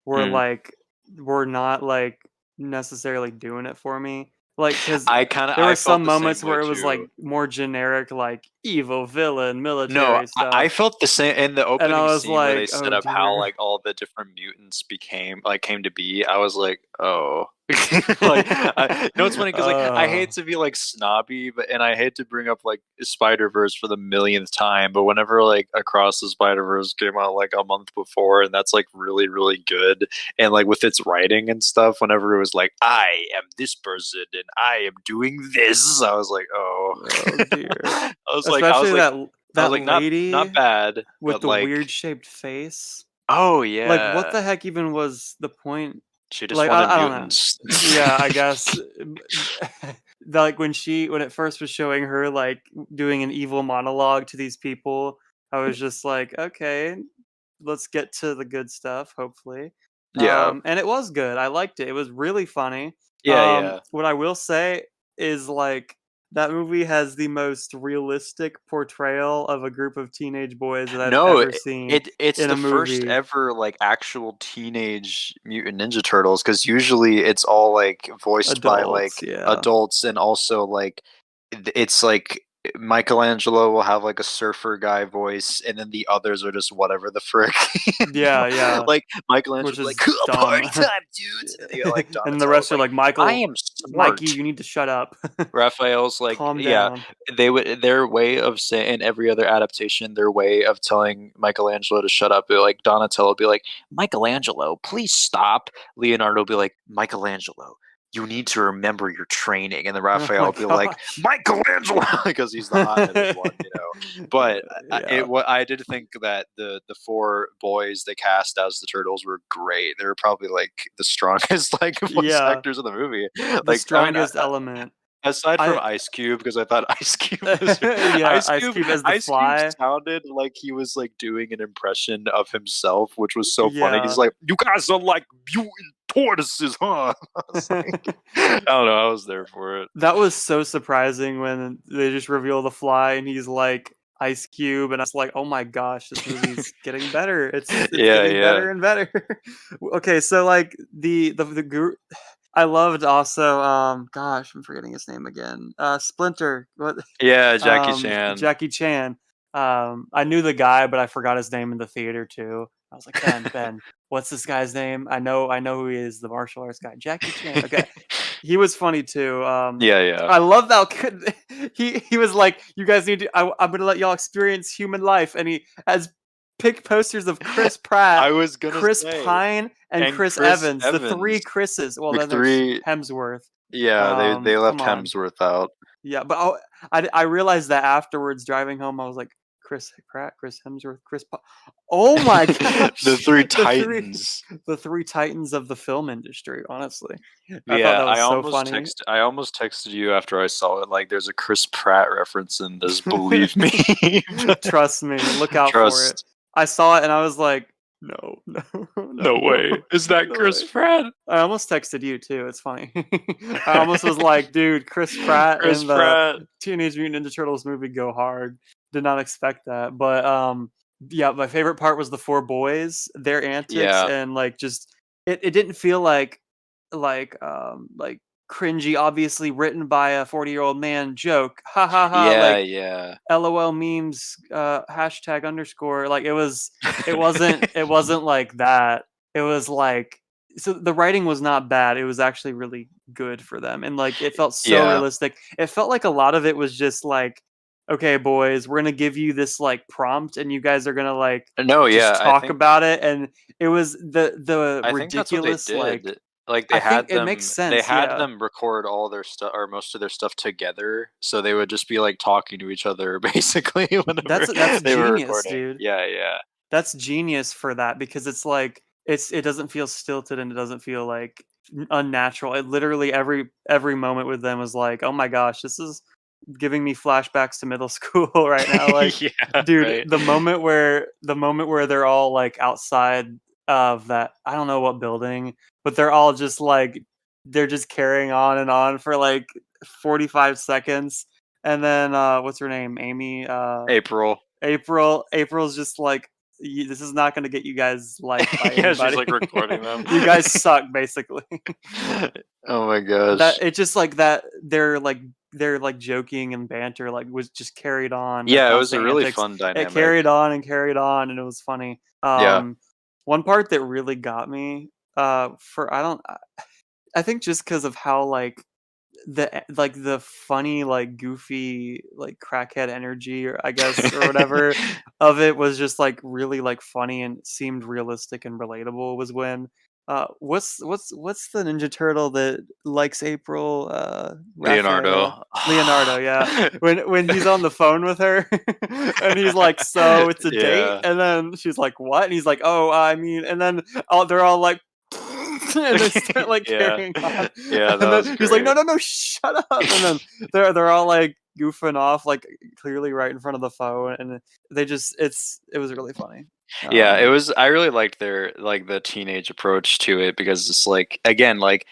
were Hmm. like were not like necessarily doing it for me. Like cuz there I were felt some the same moments way where it was like too. more generic like evil villain No, military I stuff felt the same in the and opening I was scene where they like, set "Oh up how dear." like all the different mutants came to be. I was like, oh, like you know, it's funny because like I hate Oh. to be like snobby, but and I hate to bring up like Spider Verse for the millionth time, but whenever like Across the Spider Verse came out like a month before, and that's like really good, and like with its writing and stuff, whenever it was like I am this person and I am doing this, I was like, oh, Oh dear. I Especially was that like, not lady bad, with but the weird like, shaped face. oh Like, what yeah, the heck even was the point? she just Like, wanted I don't know. mutants. Yeah, I guess. Like when it first was showing her like doing an evil monologue to these people, I was just like, okay, let's get to the good stuff, hopefully. Yeah, And it was good. I liked it. It was really funny. yeah. What I will say is like that movie has the most realistic portrayal of a group of teenage boys that I've No, ever seen it's in a the first movie. ever like actual teenage Mutant Ninja Turtles, because usually it's all like voiced by Adults, like yeah. adults, and also like it's like Michelangelo will have like a surfer guy voice, and then the others are just whatever the frick. Yeah, yeah. Like Michelangelo Which will be like, is cool dumb. party time, dudes, and then you got like And the Donatello's rest are like, like, I "Michael, am Mikey, smart. you need to shut up. Raphael's like, Calm yeah, down." their way of saying, in every other adaptation, their way of telling Michelangelo to shut up, like Donatello would be like, Michelangelo, please stop. Leonardo would be like, Michelangelo, you need to remember your training. And then Oh Raphael my will be like, gosh. Michelangelo, because he's the hot-headed one, But Yeah. I did think that the four boys they cast as the turtles were great. They were probably like the strongest like voice Yeah. actors in the movie. The Like, I mean, strongest element. aside from I Ice Cube, because I thought Ice Cube was yeah, Ice Cube as the Ice Cube Fly. sounded like he was like doing an impression of himself, which was so funny. He's Yeah. like, "You guys are like mutant tortoises, huh?" I was like, I don't know, I was there for it. That was so surprising when they just reveal the Fly and he's like Ice Cube, and I was like, "Oh my gosh, this movie's getting better. It's Yeah, getting yeah, better and better." Okay, so like the group, I loved also gosh, I'm forgetting his name again. Splinter. What? yeah. Jackie Chan. Jackie Chan. I knew the guy, but I forgot his name in the theater too. I was like, Ben, what's this guy's name? I know who he is, the martial arts guy. Jackie Chan. Okay. He was funny too. Yeah, yeah. I love that he was like, "You guys need to. I'm gonna let y'all experience human life," and he has picked posters of Chris Pratt, I was gonna Chris say, Pine, and and Chris Chris Evans, the three Evans, Chris's. Well, the then there's three. Hemsworth. Yeah, they Come left on. Hemsworth out. Yeah, but I realized that afterwards driving home, I was like, Chris Pratt, Chris Hemsworth, oh my The gosh, three the three Titans. the three titans of the film industry. Honestly, I thought Yeah, that was so funny. I almost texted you after I saw it. Like, there's a Chris Pratt reference in this. Believe me. Trust me, look out for it. Trust. I saw it and I was like, no, no, No no, way. Is that no Chris way. Pratt? I almost texted you too. It's funny. I almost was like, dude, Chris Pratt Chris in the Pratt. Teenage Mutant Ninja Turtles movie go hard. Did not expect that. But yeah, my favorite part was the four boys, their antics, Yeah. and like just it didn't feel like cringy, obviously written by a 40-year-old man joke. Ha ha ha, Yeah, like yeah. LOL memes, hashtag underscore. Like it wasn't like that. It was like, so the writing was not bad. It was actually really good for them. And like it felt so Yeah. realistic. It felt like a lot of it was just like, okay, boys, we're gonna give you this like prompt and you guys are gonna like No, just yeah, talk about it. And it was the I think that's what they ridiculous, like did. Like, I think it makes they sense, had yeah. them record all their stuff or most of their stuff together, so they would just be like talking to each other basically whenever That's they were genius, recording. dude. Yeah, yeah. That's genius for that because it's like it doesn't feel stilted and it doesn't feel like unnatural. It literally every moment with them was like, "Oh my gosh, this is giving me flashbacks to middle school right now." Like, Yeah, dude, right. the moment where they're all like outside of that, I don't know what building, but they're all just like they're just carrying on for like 45 seconds. And then what's her name? Amy April. April's just like, this is not going to get you guys liked by Yeah, she's anybody. like recording them. You guys suck, basically. Oh my That gosh. it's just like that. They're like joking and banter like was just carried on. Their Yeah, it was a constant really antics. fun It dynamic. carried on and carried on, and it was funny. Yeah. One part that really got me. For I don't. I think just because of how the funny, like goofy, like crackhead energy, or I guess, or whatever of it was just like really like funny and seemed realistic and relatable was when what's the Ninja Turtle that likes April, Raphael, Leonardo. Leonardo, yeah, when he's on the phone with her and he's like, so it's a date, Yeah. and then she's like, what, and he's like, oh, I mean, and then they're all like and they start like Yeah. carrying on, Yeah, that and was then he's like, great. "No, no, no, shut up!" And then they're all like goofing off, like clearly right in front of the phone, and it was really funny. Yeah, it Um, was I really liked their like the teenage approach to it because it's like again, like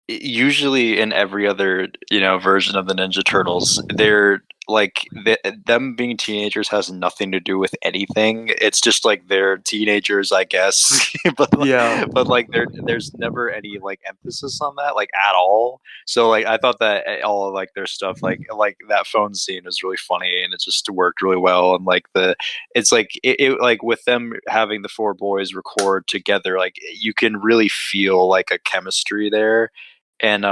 usually in every other version of the Ninja Turtles, they're like them being teenagers has nothing to do with anything. It's just like they're teenagers, I guess. but yeah, there's never any like emphasis on that like at all. So like I thought that all of like their stuff like that phone scene was really funny and it just worked really well. And like it's like like with them having the four boys record together, like you can really feel like a chemistry there. And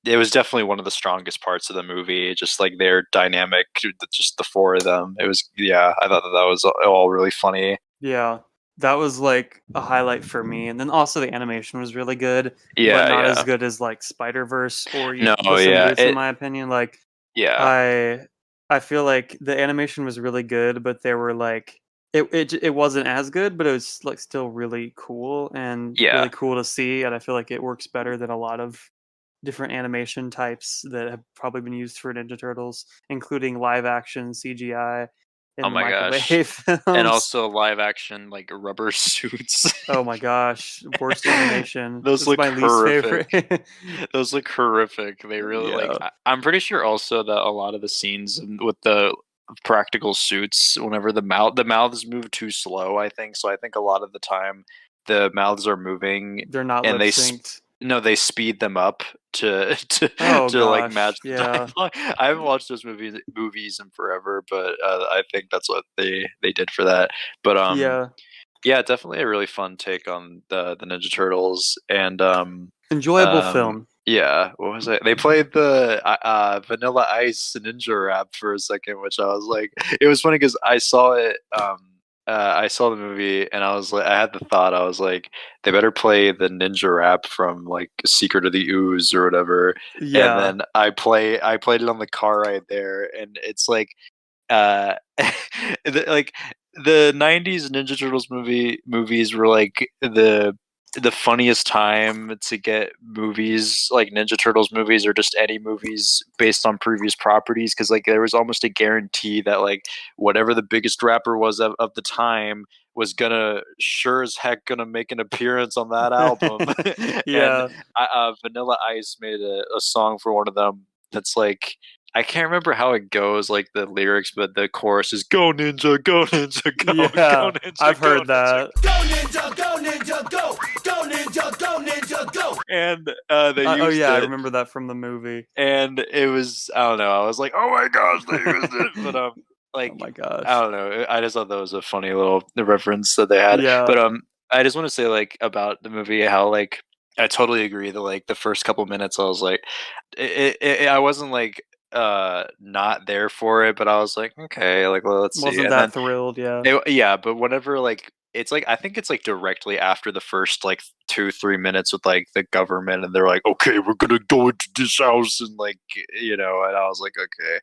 it was definitely one of the strongest parts of the movie, just like their dynamic, just the four of them. It was, yeah, I thought that was all really funny. yeah. that was like a highlight for me. And then also the animation was really good, but Yeah, not as yeah. good as like Spider-Verse or No, Puss in yeah. Boots, in my opinion. Like Yeah. I I feel like the animation was really good, but there were like it wasn't as good, but it was like still really cool and really Yeah. cool to see. And I feel like it works better than a lot of different animation types that have probably been used for Ninja Turtles, including live action CGI Oh in the my Michael Bay gosh. And films. also live action like rubber suits. Oh my gosh, worst animation. Those It's look my least favorite. horrific. Those look horrific. They really like. Yeah, I'm pretty sure also that a lot of the scenes with the practical suits, whenever the mouths move too slow, I think so. I think a lot of the time the mouths are moving, they're not and lip synced. no, they speed them up to Oh to like match gosh, the yeah, dialogue. I haven't watched those movies in forever, but I think that's what they did for that. But yeah. yeah, definitely a really fun take on the Ninja Turtles, and Enjoyable film. yeah, what was it? They played the Vanilla Ice Ninja Rap for a second, which I was like, it was funny because I saw it. I saw the movie, and I was like, I had the thought, I was like, they better play the Ninja Rap from like Secret of the Ooze or whatever. And Yeah, then I played it on the car ride there, and it's like uh like the 90s Ninja Turtles movies were like the funniest time to get movies like Ninja Turtles movies or just any movies based on previous properties, because like there was almost a guarantee that like whatever the biggest rapper was of the time was gonna sure as heck gonna make an appearance on that album. And yeah, Vanilla Ice made a song for one of them that's like, I can't remember how it goes, like the lyrics, but the chorus is "Go Ninja, go Ninja, go, go yeah. Ninja, I've go heard Ninja," that. Go ninja, go ninja, go! Go ninja, go ninja, go! and they Oh used yeah, I it, remember that from the movie. and it was, I don't know, I was like, oh my gosh, they used it, but Oh like my I gosh. don't know, I just thought that was a funny little reference that they had, Yeah, but I just want to say like about the movie how like I totally agree that like the first couple minutes I was like, I wasn't like not there for it, but I was like, okay, like well, let's see, wasn't and then that thrilled? Yeah. yeah, but whenever like it's like I think it's like directly after the first like 2 3 minutes with like the government, and they're like, okay, we're gonna go into this house, and like and I was like, okay,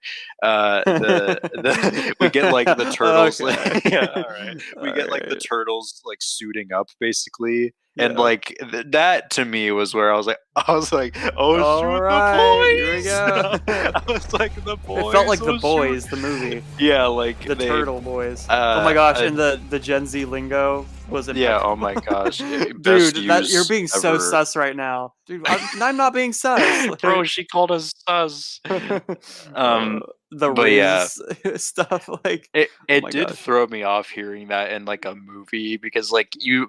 the we get like the turtles, like, Okay. yeah, all right, we All get like the right. turtles like suiting up basically. And Yeah. like that to me was where I was like, oh All shoot, the right. Here we boys! go. I was like, the It felt boys, like The oh shoot, Boys, the movie. yeah, like The they Turtle Boys. Oh my gosh, uh, and the Gen Z lingo was yeah, oh impeccable. my gosh, best Dude, that you're use being so ever. sus right now. Dude, I'm not being sus. Bro, Like, she called us sus. uh, Um, the but yeah, Riz stuff, like, oh it my did gosh. throw me off hearing that in like a movie, because like you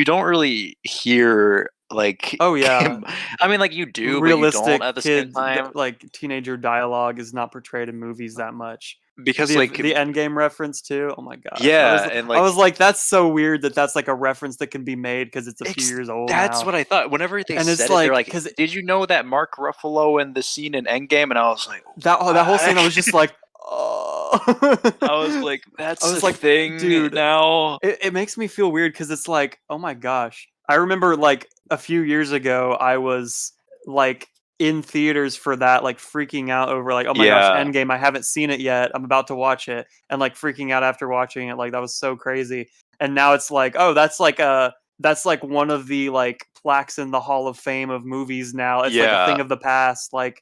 don't really hear like Oh yeah, I mean like you do, but you don't realistic at the same kids, time, like teenager dialogue is not portrayed in movies that much. because like The Endgame reference too. Oh my gosh, yeah, and I like was like, that's so weird that that's like a reference that can be made because it's a few Ex years old that's now. what I thought. Whenever they And it's said it, they're like, like, because "Did you know that Mark Ruffalo in the scene in Endgame?" And I was like, that whole scene, I "What?" was just like, oh. I was like, I "That's a was like, thing dude, now." it makes me feel weird because it's like, oh my gosh. I remember like a few years ago, I was like in theaters for that, like freaking out over like, oh my gosh, Yeah, Endgame. I haven't seen it yet. I'm about to watch it, and like freaking out after watching it. Like that was so crazy. And now it's like, oh, that's like one of the like plaques in the Hall of Fame of movies now. It's like a yeah, thing of the past, like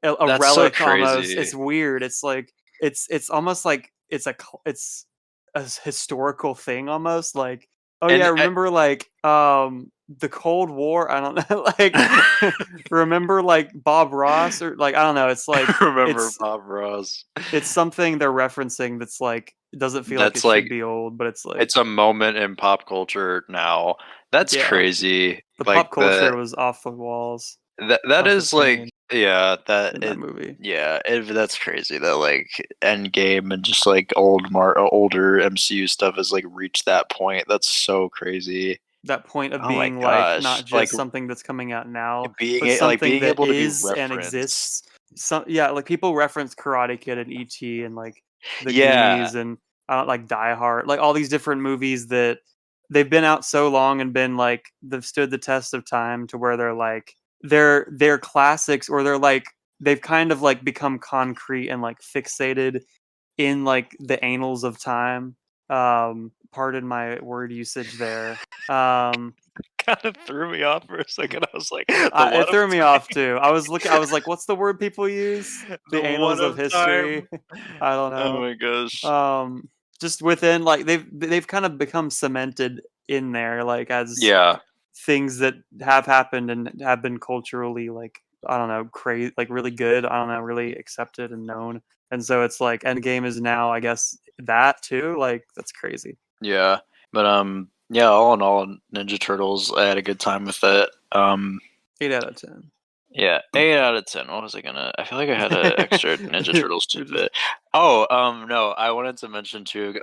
a that's so relic almost. crazy. It's weird. It's like it's almost like it's a historical thing almost like, oh yeah, And remember like the Cold War, I don't know, like remember like Bob Ross, or like I don't know, it's like I remember Bob Ross. it's something they're referencing that's like it doesn't feel like it That's should like be old, but it's like it's a moment in pop culture now. That's yeah, crazy. the Like pop culture was off the walls, that off the is like chain yeah, in that movie. that's crazy that like Endgame and just like older MCU stuff has like reached that point. That's so crazy. That point of Oh my being like gosh. not Like just something that's coming out now, being but something being that able to be is and referenced. exists. Some, yeah, like people reference Karate Kid and ET and like the Yeah, Goonies, and I don't like Die Hard, like all these different movies that they've been out so long and been like they've stood the test of time to where they're like they're classics, or they're like they've kind of like become concrete and like fixated in like the annals of time. Pardon my word usage there. Kind of threw me off for a second. I was like, the what It of threw me off too. I was looking. I was like, "What's the word people use? the The what annals of of time? history." I don't Oh know. my gosh. Just within like they've kind of become cemented in there, like as Yeah. things that have happened and have been culturally like I don't know, crazy, like really good. I don't know, really accepted and known. And so it's like Endgame is now, I guess, that too. Like that's crazy. Yeah. But yeah, all in all, Ninja Turtles, I had a good time with it. 8 out of 10. Yeah, 8 out of 10. What was I gonna? I feel like I had an extra Ninja Turtles You're just tidbit. Oh, no, I wanted to mention too,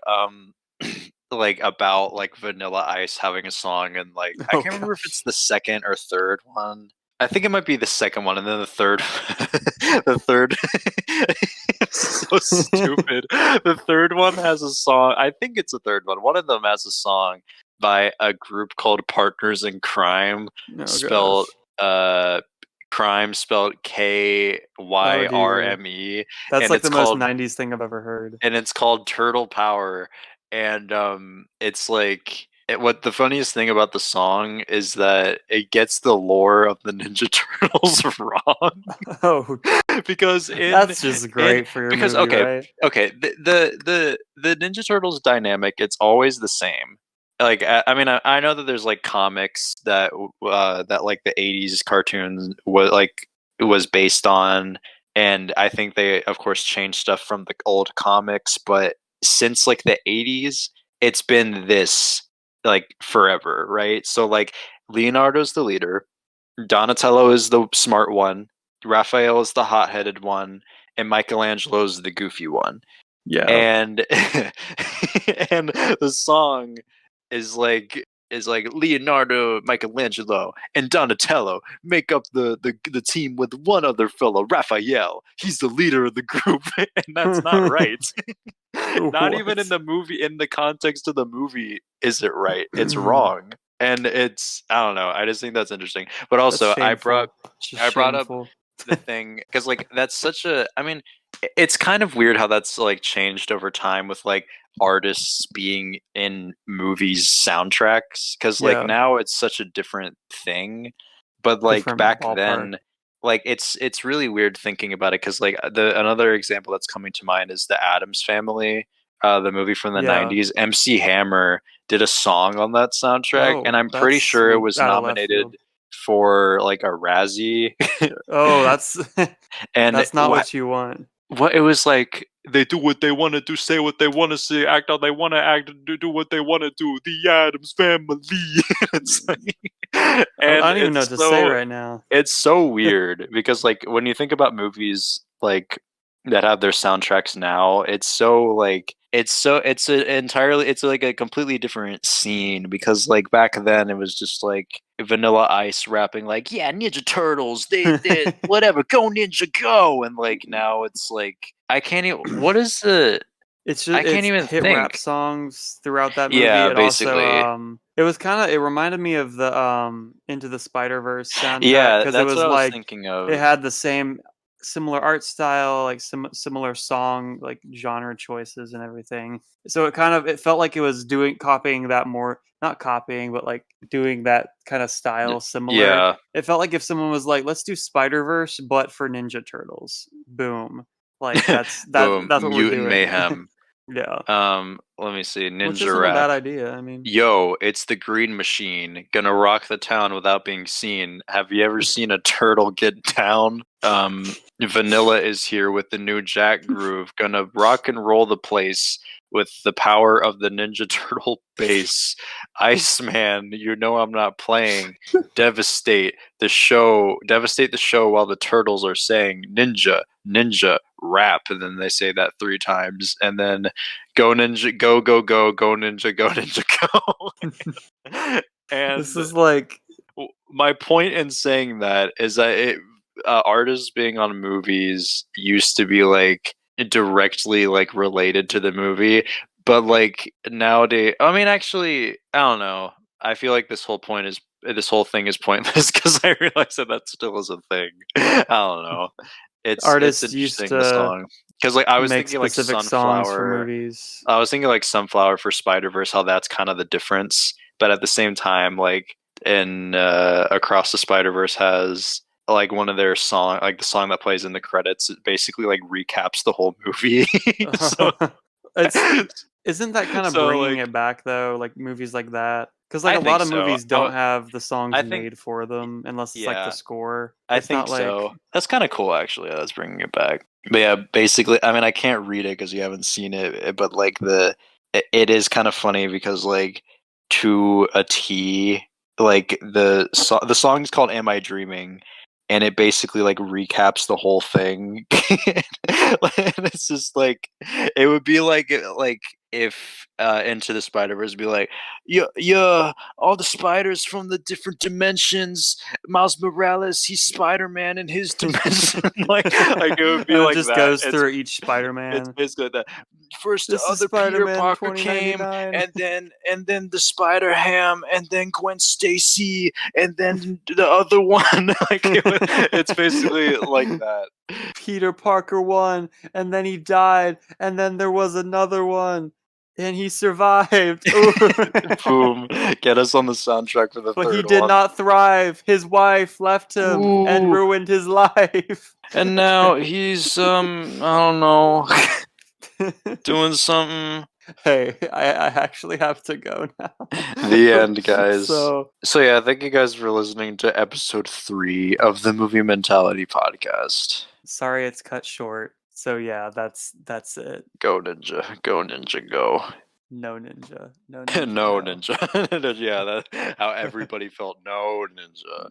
like about like Vanilla Ice having a song, and like I oh can't remember if it's gosh. the second or third one. I think it might be the second one, and then the third, the third. It's so stupid. The third one has a song. I think it's the third one. One of them has a song by a group called Partners in Crime, Oh spelled gosh. uh crime spelled Oh dear. Kyrme, That's and like the most 90s thing I've ever heard. it's called Turtle Power. And it's like what the funniest thing about the song is that it gets the lore of the Ninja Turtles wrong. Oh, Because in that's just in great for your because movie, okay, right? the Ninja Turtles dynamic, it's always the same. Like I mean, I know that there's like comics that that like the 80s cartoons was based on, and I think they of course changed stuff from the old comics, but since like the 80s it's been this like forever, right? So like Leonardo's the leader, Donatello is the smart one, Raphael is the hot-headed one, and Michelangelo is the goofy one. Yeah. And and the song is like Leonardo, Michelangelo, and Donatello make up the team with one other fellow, Raphael. He's the leader of the group, and that's not right. Not even in What? the movie, in the context of the movie, is it right? It's wrong. And it's I don't know. I just think that's interesting. But That's also, shameful. It's just I brought up shameful. the thing because like that's such a. I mean, it's kind of weird how that's like changed over time with like artists being in movies soundtracks because like Yeah. now it's such a different thing. But like Different back ballpark. then, like it's really weird thinking about it because like the another example that's coming to mind is the Addams Family, the movie from the Yeah. 90s. MC Hammer did a song on that soundtrack, and Oh, I'm pretty that's sure it was out of left field. nominated for like a Razzie. Oh, that's And that's not what you want. what it was like, they do what they want to do, say what they want to say, act how they want to act, do what they want to do. The Adams Family. It's like, I and don't even know what to say right now. it's so weird because like when you think about movies like that have their soundtracks now, it's so like it's a entirely it's like a completely different scene because like back then it was just like Vanilla Ice rapping like, yeah, Ninja Turtles, they whatever, go Ninja go, and like now it's like I can't even what is the It's I just can't it's even hit rap think. songs throughout that movie. Yeah, It also basically. it was kind of it reminded me of the Into the Spider-Verse soundtrack Yeah, because it that's was what I was like thinking it of. had the same similar art style, like similar song like genre choices and everything. So it kind of it felt like it was doing copying that more not copying but like doing that kind of style similar. Yeah, It felt like if someone was like let's do Spider-Verse but for Ninja Turtles. Boom. Like boom, that's what we're mutant doing. mayhem. Yeah. Let me see, Which ninja isn't a rap. bad idea. I mean, Yo, it's the Green Machine, gonna rock the town without being seen. Have you ever seen a turtle get down? Vanilla is here with the new Jack groove, gonna rock and roll the place with the power of the Ninja Turtle bass. Iceman, you know I'm not playing. Devastate the show while the turtles are saying ninja, ninja, rap, and then they say that 3 times, and then go ninja, go go go, go ninja, go. this And is like, my point in saying that is that artists being on movies used to be like directly like related to the movie, but like nowadays, I mean, actually, I don't know. I feel like this whole thing is pointless because I realize that still is a thing. I don't know. It's Artists used interesting the to song because like I was make thinking like specific songs for Sunflower. movies. I was thinking like Sunflower for Spider-Verse, how that's kind of the difference. But at the same time, like in Across the Spider-Verse has like one of their song, like the song that plays in the credits, it basically like recaps the whole movie. so, It's isn't that kind of so bringing like it back though, like movies like that? Because like I a think lot of so. movies don't have the songs I think made for them unless it's like the yeah, score. I It's think not like so. That's kind of cool actually. That's bringing it back. But yeah, basically, I mean, I can't read it because you haven't seen it, but like it is kind of funny because like to a T, like the song is called "Am I Dreaming," and it basically like recaps the whole thing. And it's just like it would be like if Into the Spider-Verse would be like, yeah, all the spiders from the different dimensions. Miles Morales, he's Spider-Man in his dimension. like it would be and it like just that. goes through each It's Spider-Man. basically that. First the This is other Peter Spider-Man Parker came, 2099. and then the Spider Ham, and then Gwen Stacy, and then the other one. It's basically like that. Peter Parker won, and then he died, and then there was another one, and he survived. Boom! Get us on the soundtrack for the But he third did one. not thrive. His wife left him and Ooh, ruined his life. and now he's I don't know, doing something. Hey, I actually have to go now. The end, guys. So So yeah, thank you guys for listening to episode 3 of the Movie Mentality podcast. sorry it's cut short. So yeah, that's it. Go ninja, go ninja, go. No ninja. No ninja. No No. ninja. Yeah, that's how everybody felt. No ninja.